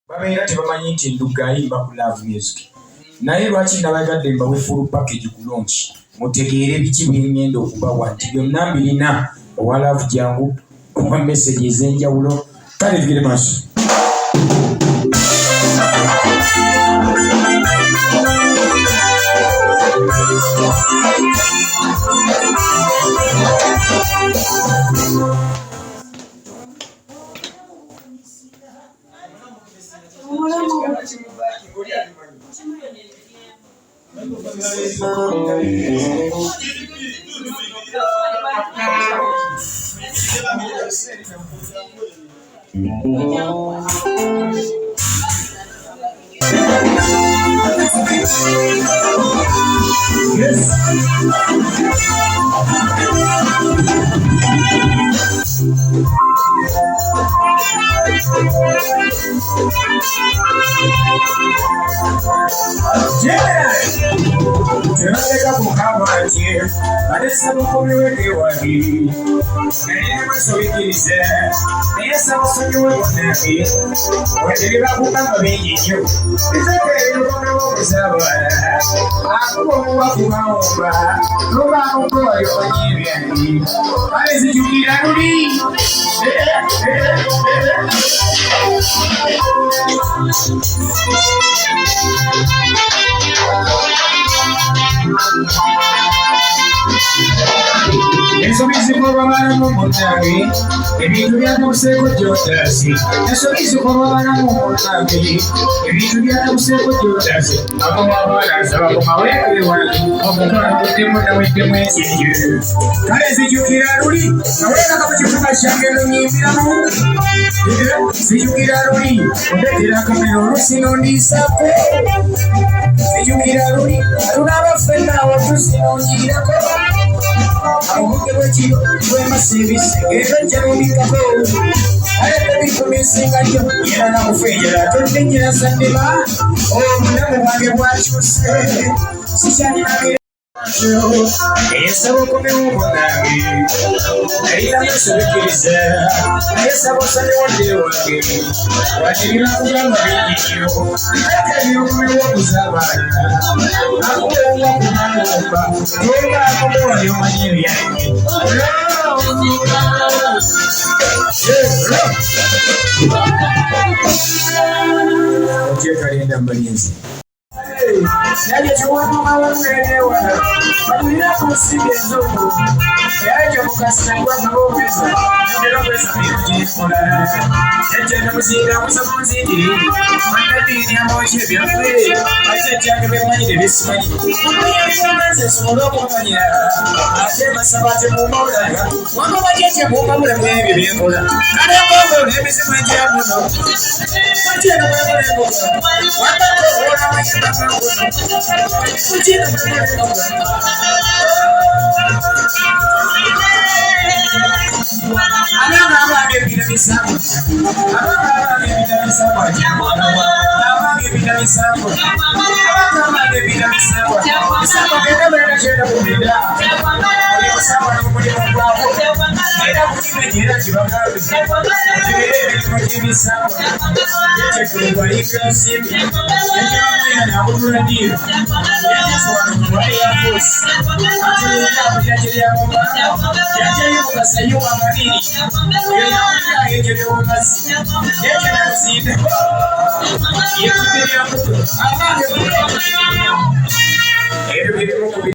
babeera tebamanyi nti Nduga ayimba ku Love Music. Naye lwaki nabagadde mbawe full package ku launch mutegeere biki byengenda okubawa nti byonna mbirina owa Love jangu kuba message ez'enjawulo. Kale tugere maaso. Asubizza kw'abalamu munnange ebintu byatabuseeko gy'otaase. Asubizza kw'abalamu munnange ebintu byatabuseeko gy'otaase. Abamu abaana nsaba kumaweerewa omukola guddemu naweddemu ensinju. Kale nzijukira luli naweeraka mu kifuba kyange nunyimbiramu. Nzijukira luli ondeetera akamera oluusi n'ondiisako. Nzijukira luli alunabaffe naawe tusinonyirirako. Obudde bw'ekiro bw'emasibisi era jalumikako alete bikumi Senga nnyo era namufa enjala todde nnyina saddema obulamu bwange bwakyuse sikyalina ensaba okomewo munnange erina musobikiriza naye saba osanewo dde wange watirira kugamba bingi nnyo eka ebyokomewo okuza abaana akubeewa kumalomba tolwakumuwa byomanyi ebyange okyekalinda mbalinzi naye kiwanumawonenewa batulina kusiga enzungu yaekyo mukasiagwagaboobweza nogera okweza bintu gyenkola ejjana muzinga musaba nzindiri manadiriamboki ebyaffe ate ekyange bemanyire besimanyi ebyomanze nsobole okumanya ate basaba temumawulaga wamabaki temumawulamu ebyo byenkola kale mbongo n'emizimu egyamuno atyeno mwemulengoga watakoolamayembaka